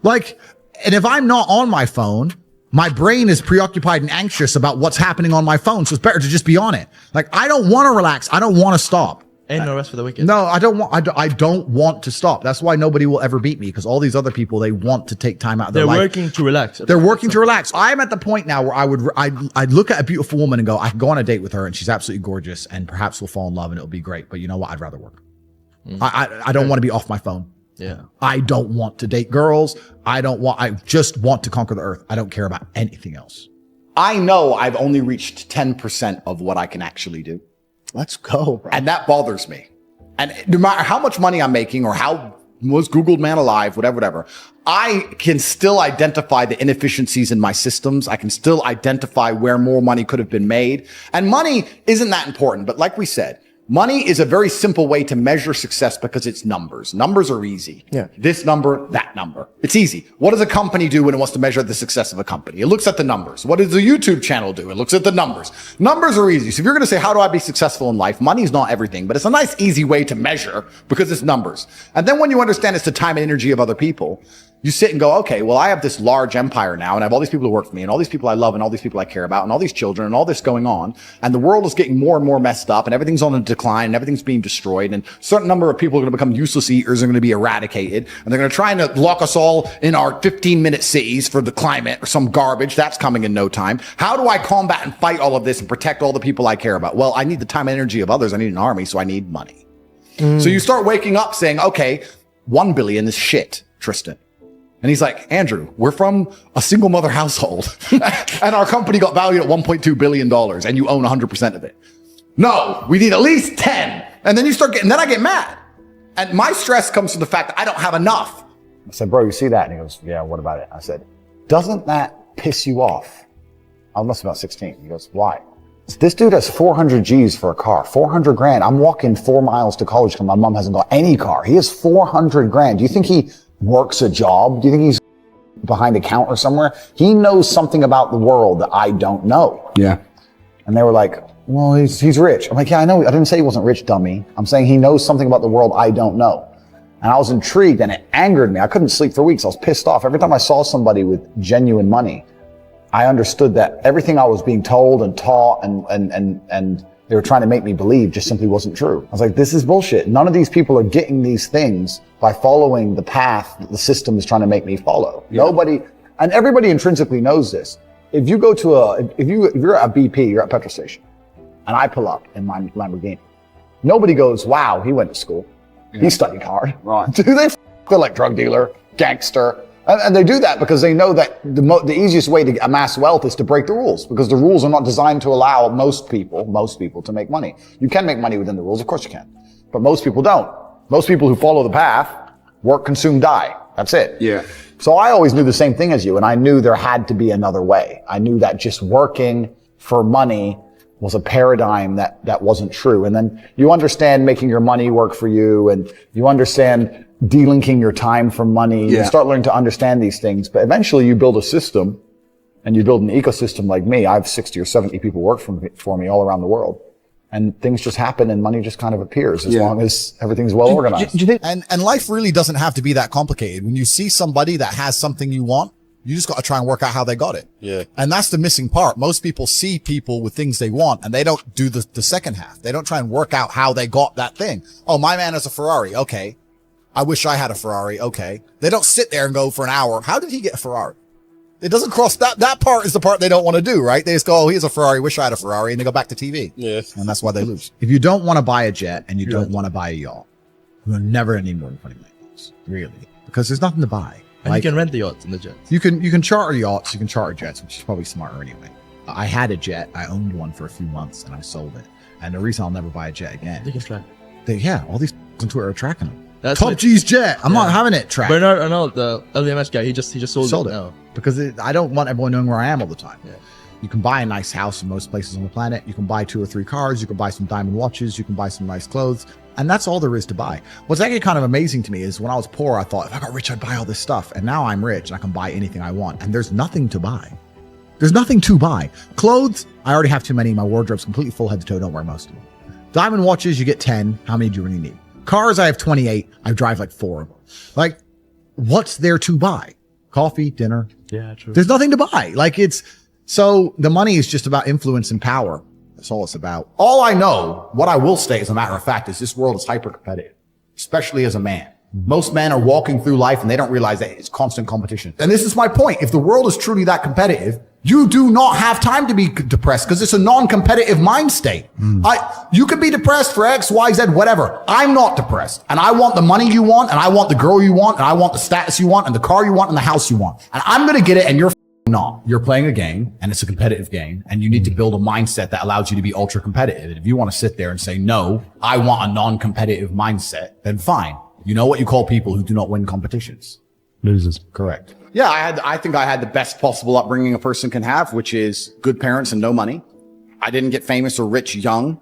Like, and if I'm not on my phone, my brain is preoccupied and anxious about what's happening on my phone. So it's better to just be on it. Like, I don't want to relax. I don't want to stop. Ain't no rest for the wicked. No, I don't want to stop. That's why nobody will ever beat me, because all these other people, they want to take time out of their life. They're working to relax. They're working to relax. I'm at the point now where I'd look at a beautiful woman and go, I can go on a date with her and she's absolutely gorgeous and perhaps we'll fall in love and it'll be great. But you know what? I'd rather work. I don't want to be off my phone. Yeah. I don't want to date girls. I just want to conquer the earth. I don't care about anything else. I know I've only reached 10% of what I can actually do. Let's go, bro. And that bothers me. And no matter how much money I'm making or how most Googled man alive, whatever, I can still identify the inefficiencies in my systems. I can still identify where more money could have been made. And money isn't that important. But like we said, money is a very simple way to measure success because it's numbers. Numbers are easy. Yeah. This number, that number. It's easy. What does a company do when it wants to measure the success of a company? It looks at the numbers. What does a YouTube channel do? It looks at the numbers. Numbers are easy. So if you're going to say, how do I be successful in life? Money's not everything, but it's a nice, easy way to measure because it's numbers. And then when you understand it's the time and energy of other people, you sit and go, okay, well, I have this large empire now and I have all these people who work for me and all these people I love and all these people I care about and all these children and all this going on. And the world is getting more and more messed up and everything's on a decline and everything's being destroyed. And a certain number of people are going to become useless eaters and are going to be eradicated. And they're going to try and lock us all in our 15-minute cities for the climate or some garbage. That's coming in no time. How do I combat and fight all of this and protect all the people I care about? Well, I need the time and energy of others. I need an army, so I need money. So you start waking up saying, okay, 1 billion is shit, Tristan. And he's like, Andrew, we're from a single mother household and our company got valued at $1.2 billion and you own 100% of it. No, we need at least 10. And then then I get mad. And my stress comes from the fact that I don't have enough. I said, bro, you see that? And he goes, yeah, what about it? I said, doesn't that piss you off? I must be about 16. He goes, why? This dude has 400 G's for a car, 400 grand. I'm walking 4 miles to college because my mom hasn't got any car. He has 400 grand. Do you think he works a job? Do you think he's behind a counter somewhere? He knows something about the world that I don't know. Yeah. And they were like, well, he's rich. I'm like, yeah, I know. I didn't say he wasn't rich, dummy. I'm saying he knows something about the world I don't know. And I was intrigued and it angered me. I couldn't sleep for weeks. I was pissed off. Every time I saw somebody with genuine money, I understood that everything I was being told and taught and they were trying to make me believe just simply wasn't true. I was like, this is bullshit. None of these people are getting these things by following the path that the system is trying to make me follow. Yeah. Nobody, and everybody intrinsically knows this. If you go to if you're at a BP, you're at a petrol station, and I pull up in my Lamborghini, nobody goes, wow, he went to school. Yeah. He studied hard. Right. Do they? They're like drug dealer, gangster. And they do that because they know that the easiest way to amass wealth is to break the rules, because the rules are not designed to allow most people to make money. You can make money within the rules, of course you can, but most people don't. Most people who follow the path work, consume, die. That's it. Yeah. So I always knew the same thing as you, and I knew there had to be another way. I knew that just working for money was a paradigm that wasn't true. And then you understand making your money work for you, and you understand delinking your time from money. Yeah. You start learning to understand these things, but eventually you build a system and you build an ecosystem like me. I have 60 or 70 people work for me all around the world, and things just happen and money just kind of appears as long as everything's well organized. Do you think? And life really doesn't have to be that complicated. When you see somebody that has something you want, you just got to try and work out how they got it. Yeah. And that's the missing part. Most people see people with things they want and they don't do the second half. They don't try and work out how they got that thing. Oh, my man has a Ferrari. Okay. I wish I had a Ferrari. Okay. They don't sit there and go for an hour, how did he get a Ferrari? It doesn't cross that part is the part they don't want to do, right? They just go, oh, he has a Ferrari. Wish I had a Ferrari. And they go back to TV. Yes. And that's why they lose. If you don't want to buy a jet and you don't want to buy a yacht, you're never going to need more than 20 million. Really. Because there's nothing to buy. And you can rent the yachts and the jets. You can charter yachts, you can charter jets, which is probably smarter anyway. I had a jet, I owned one for a few months and I sold it. And the reason I'll never buy a jet again. They can track. All these on Twitter are tracking them. That's Top G's jet. I'm not having it tracked. Bernard Arnault, the LVMH guy, he just sold it now. Because I don't want everyone knowing where I am all the time. Yeah. You can buy a nice house in most places on the planet. You can buy 2 or 3 cars. You can buy some diamond watches. You can buy some nice clothes. And that's all there is to buy. What's actually kind of amazing to me is when I was poor, I thought if I got rich, I'd buy all this stuff. And now I'm rich and I can buy anything I want. And there's nothing to buy. There's nothing to buy. Clothes, I already have too many. My wardrobe's completely full head to toe. Don't wear most of them. Diamond watches, you get 10. How many do you really need? Cars, I have 28. I drive like 4 of them. Like, what's there to buy? Coffee, dinner. Yeah, true. There's nothing to buy. So the money is just about influence and power. That's all it's about. All I know, what I will say as a matter of fact, is this world is hyper competitive, especially as a man. Most men are walking through life and they don't realize that it's constant competition. And this is my point. If the world is truly that competitive, You do not have time to be depressed because it's a non-competitive mind state. You could be depressed for X, Y, Z, whatever. I'm not depressed. And I want the money you want, and I want the girl you want, and I want the status you want, and the car you want, and the house you want. And I'm going to get it, and you're not. You're playing a game, and it's a competitive game, and you need to build a mindset that allows you to be ultra competitive. And if you want to sit there and say, no, I want a non-competitive mindset, then fine. You know what you call people who do not win competitions? Losers. Correct. Yeah, I think I had the best possible upbringing a person can have, which is good parents and no money. I didn't get famous or rich young,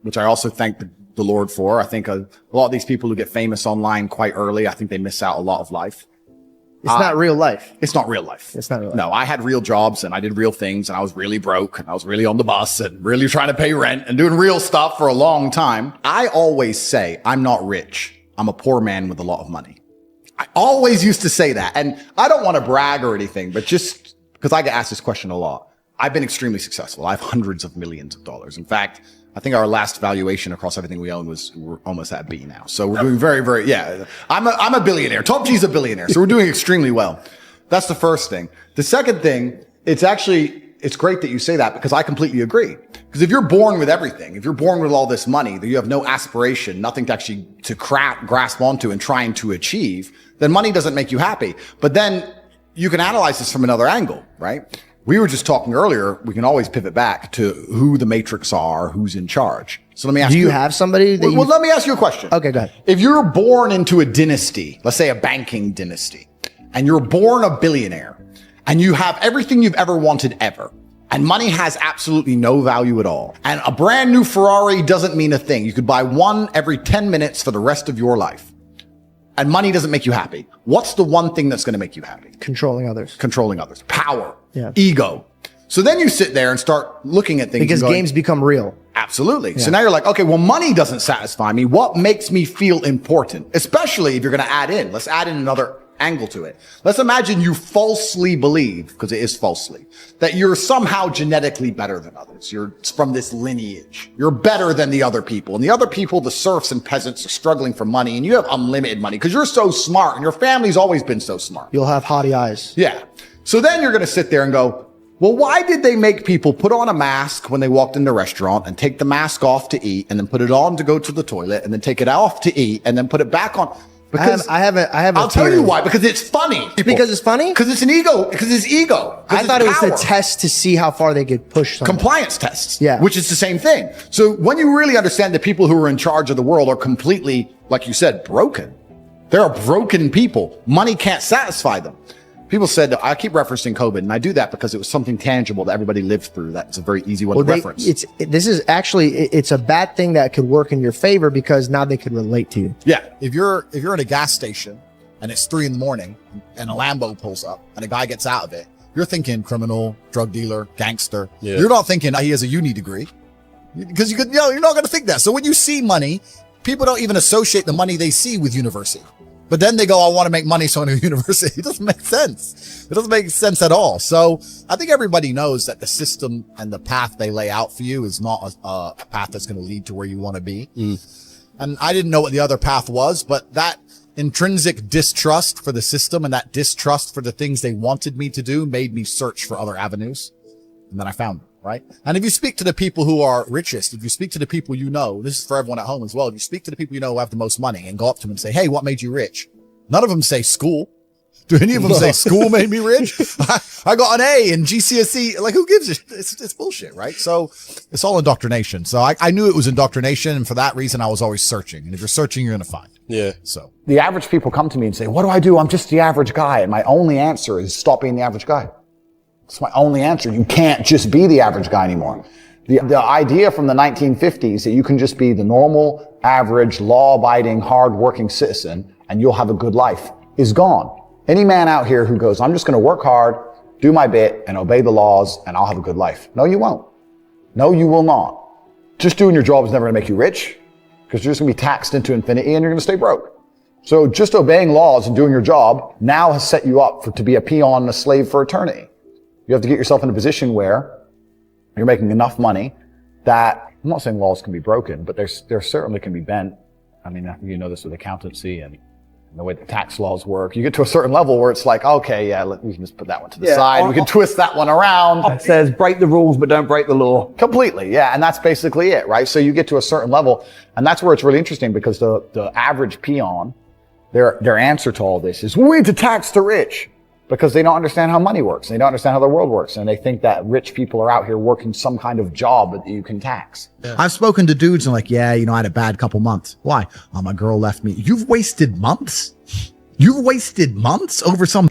which I also thank the Lord for. I think a lot of these people who get famous online quite early, I think they miss out a lot of life. It's not real life. It's not real life. It's not real life. No, I had real jobs and I did real things and I was really broke and I was really on the bus and really trying to pay rent and doing real stuff for a long time. I always say I'm not rich. I'm a poor man with a lot of money. I always used to say that. And I don't want to brag or anything, but just because I get asked this question a lot. I've been extremely successful. I have hundreds of millions of dollars. In fact, I think our last valuation across everything we own we're almost at B now. So we're doing very, yeah. I'm a billionaire. Top G's a billionaire. So we're doing extremely well. That's the first thing. The second thing, it's great that you say that because I completely agree. Because if you're born with everything, if you're born with all this money, that you have no aspiration, nothing to actually grasp onto and trying to achieve, then money doesn't make you happy. But then you can analyze this from another angle, right? We were just talking earlier, we can always pivot back to who the matrix are, who's in charge. So let me ask you. Do you have somebody that Well, let me ask you a question. Okay, go ahead. If you're born into a dynasty, let's say a banking dynasty, and you're born a billionaire, and you have everything you've ever wanted ever, and money has absolutely no value at all, and a brand new Ferrari doesn't mean a thing. You could buy one every 10 minutes for the rest of your life, and money doesn't make you happy. What's the one thing that's going to make you happy? Controlling others. Controlling others. Power. Yeah. Ego. So then you sit there and start looking at things. Because and going, games become real. Absolutely. So now you're like, okay, well, money doesn't satisfy me. What makes me feel important? Especially if you're going to add in. Let's add in another angle to it. Let's imagine you falsely believe, because it is falsely, that you're somehow genetically better than others. You're from this lineage. You're better than the other people. And the other people, the serfs and peasants, are struggling for money, and you have unlimited money because you're so smart and your family's always been so smart. You'll have haughty eyes. Yeah. So then you're going to sit there and go, well, why did they make people put on a mask when they walked in the restaurant and take the mask off to eat and then put it on to go to the toilet and then take it off to eat and then put it back on? Because I have I'll tell you why, because it's funny. Because it's funny? Because it's an ego. Because it's ego. I thought it was a test to see how far they could push something. Compliance tests. Yeah. Which is the same thing. So when you really understand that people who are in charge of the world are completely, like you said, broken. There are broken people. Money can't satisfy them. People said, I keep referencing COVID, and I do that because it was something tangible that everybody lived through. That's a very easy one to reference. It's a bad thing that could work in your favor because now they could relate to you. Yeah. If you're in a gas station and it's 3 a.m. and a Lambo pulls up and a guy gets out of it, you're thinking criminal, drug dealer, gangster. Yeah. You're not thinking he has a uni degree because you're not going to think that. So when you see money, people don't even associate the money they see with university. But then they go, I want to make money, so I go to university. It doesn't make sense. It doesn't make sense at all. So I think everybody knows that the system and the path they lay out for you is not a path that's going to lead to where you want to be. And I didn't know what the other path was, but that intrinsic distrust for the system and that distrust for the things they wanted me to do made me search for other avenues. And then I found them, right? And if you speak to the people who are richest, if you speak to the people you know, this is for everyone at home as well. If you speak to the people you know who have the most money and go up to them and say, hey, what made you rich? None of them say school. Do any of them say school made me rich? I got an A in GCSE. Like, who gives a shit? It's bullshit, right? So it's all indoctrination. So I knew it was indoctrination. And for that reason, I was always searching. And if you're searching, you're going to find. Yeah. So The average people come to me and say, what do I do? I'm just the average guy. And my only answer is stop being the average guy. It's my only answer. You can't just be the average guy anymore. The idea from the 1950s that you can just be the normal, average, law-abiding, hard-working citizen and you'll have a good life is gone. Any man out here who goes, I'm just going to work hard, do my bit, and obey the laws, and I'll have a good life. No, you won't. No, you will not. Just doing your job is never going to make you rich because you're just going to be taxed into infinity and you're going to stay broke. So just obeying laws and doing your job now has set you up to be a peon and a slave for eternity. You have to get yourself in a position where you're making enough money that, I'm not saying laws can be broken, but there certainly can be bent. I mean, I think you know this with accountancy and the way the tax laws work. You get to a certain level where it's like, okay, yeah, we can just put that one to the side. We can twist that one around. It says break the rules, but don't break the law. Completely, yeah. And that's basically it, right? So you get to a certain level, and that's where it's really interesting, because the average peon, their answer to all this is, we need to tax the rich, because they don't understand how money works. They don't understand how the world works. And they think that rich people are out here working some kind of job that you can tax. Yeah. I've spoken to dudes and like, yeah, you know, I had a bad couple months. Why? Oh, my girl left me. You've wasted months? You've wasted months over some,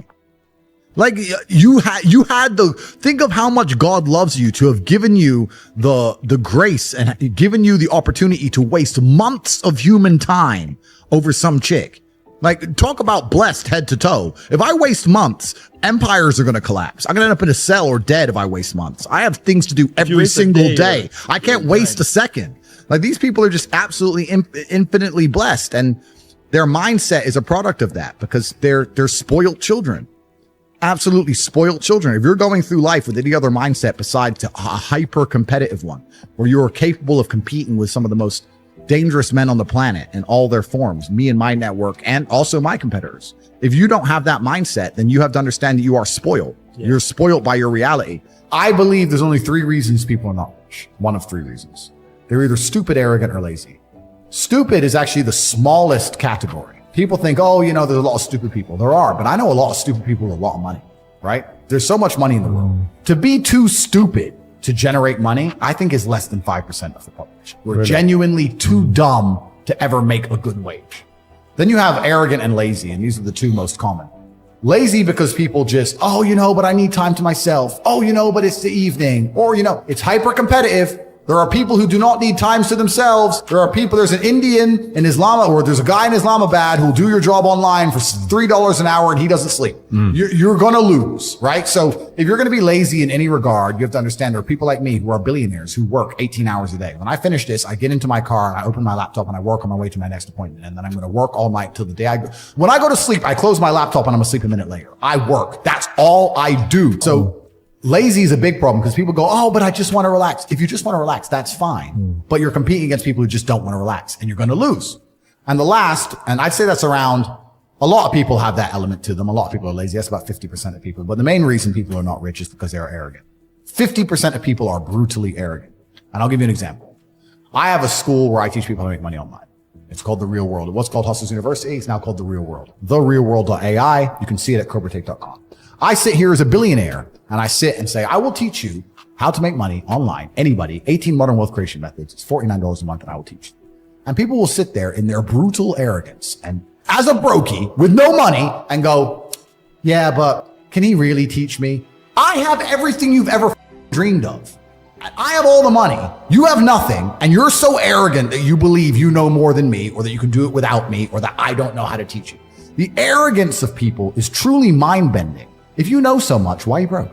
like you had think of how much God loves you to have given you the grace and given you the opportunity to waste months of human time over some chick. Like, talk about blessed head to toe. If I waste months, empires are going to collapse. I'm going to end up in a cell or dead if I waste months. I have things to do every single day. I can't waste a second. Like, these people are just absolutely infinitely blessed. And their mindset is a product of that, because they're spoiled children. Absolutely spoiled children. If you're going through life with any other mindset besides a hyper competitive one, where you are capable of competing with some of the most dangerous men on the planet in all their forms, me and my network, and also my competitors. If you don't have that mindset, then you have to understand that you are spoiled. Yeah. You're spoiled by your reality. I believe there's only 3 reasons people are not rich. One of 3 reasons. They're either stupid, arrogant, or lazy. Stupid is actually the smallest category. People think, oh, you know, there's a lot of stupid people. There are, but I know a lot of stupid people with a lot of money, right? There's so much money in the world. To be too stupid to generate money, I think, is less than 5% of the population. We're genuinely too dumb to ever make a good wage. Then you have arrogant and lazy, and these are the 2 most common. Lazy because people just, oh, you know, but I need time to myself. Oh, you know, but it's the evening. Or, you know, it's hyper competitive. There are people who do not need times to themselves. There's an Indian in Islam, or there's a guy in Islamabad who'll do your job online for $3 an hour and he doesn't sleep. You're going to lose, right? So if you're going to be lazy in any regard, you have to understand there are people like me who are billionaires who work 18 hours a day. When I finish this, I get into my car and I open my laptop and I work on my way to my next appointment. And then I'm going to work all night till the day I go. When I go to sleep, I close my laptop and I'm asleep a minute later. I work. That's all I do. So lazy is a big problem, because people go, oh, but I just want to relax. If you just want to relax, that's fine. But you're competing against people who just don't want to relax, and you're going to lose. And the last, and I'd say that's around, a lot of people have that element to them. A lot of people are lazy. That's about 50% of people. But the main reason people are not rich is because they are arrogant. 50% of people are brutally arrogant. And I'll give you an example. I have a school where I teach people how to make money online. It's called The Real World. It was called Hustlers University. It's now called The Real World. TheRealWorld.ai. You can see it at CobraTake.com. I sit here as a billionaire, and I sit and say, I will teach you how to make money online. Anybody, 18 modern wealth creation methods. It's $49 a month, and I will teach you. And people will sit there in their brutal arrogance and as a brokey with no money and go, yeah, but can he really teach me? I have everything you've ever dreamed of. I have all the money. You have nothing. And you're so arrogant that you believe you know more than me, or that you can do it without me, or that I don't know how to teach you. The arrogance of people is truly mind-bending. If you know so much, why are you broke?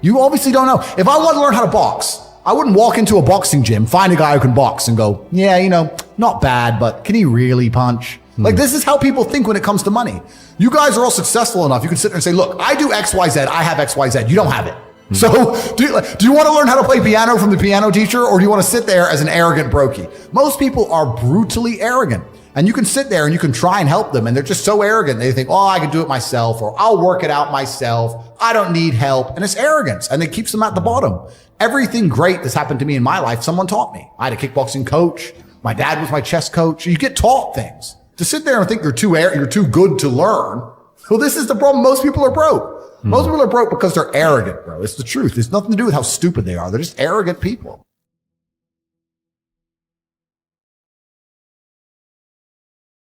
You obviously don't know. If I wanted to learn how to box, I wouldn't walk into a boxing gym, find a guy who can box and go, yeah, you know, not bad, but can he really punch? Like, this is how people think when it comes to money. You guys are all successful enough. You can sit there and say, look, I do X, Y, Z. I have X, Y, Z. You don't have it. So do you want to learn how to play piano from the piano teacher, or do you want to sit there as an arrogant brokey? Most people are brutally arrogant. And you can sit there and you can try and help them, and they're just so arrogant. They think, oh, I can do it myself, or I'll work it out myself. I don't need help. And it's arrogance, and it keeps them at the bottom. Everything great that's happened to me in my life, someone taught me. I had a kickboxing coach. My dad was my chess coach. You get taught things. To sit there and think you're too good to learn. Well, this is the problem. Most people are broke. Most people are broke because they're arrogant, bro. It's the truth. It's nothing to do with how stupid they are. They're just arrogant people.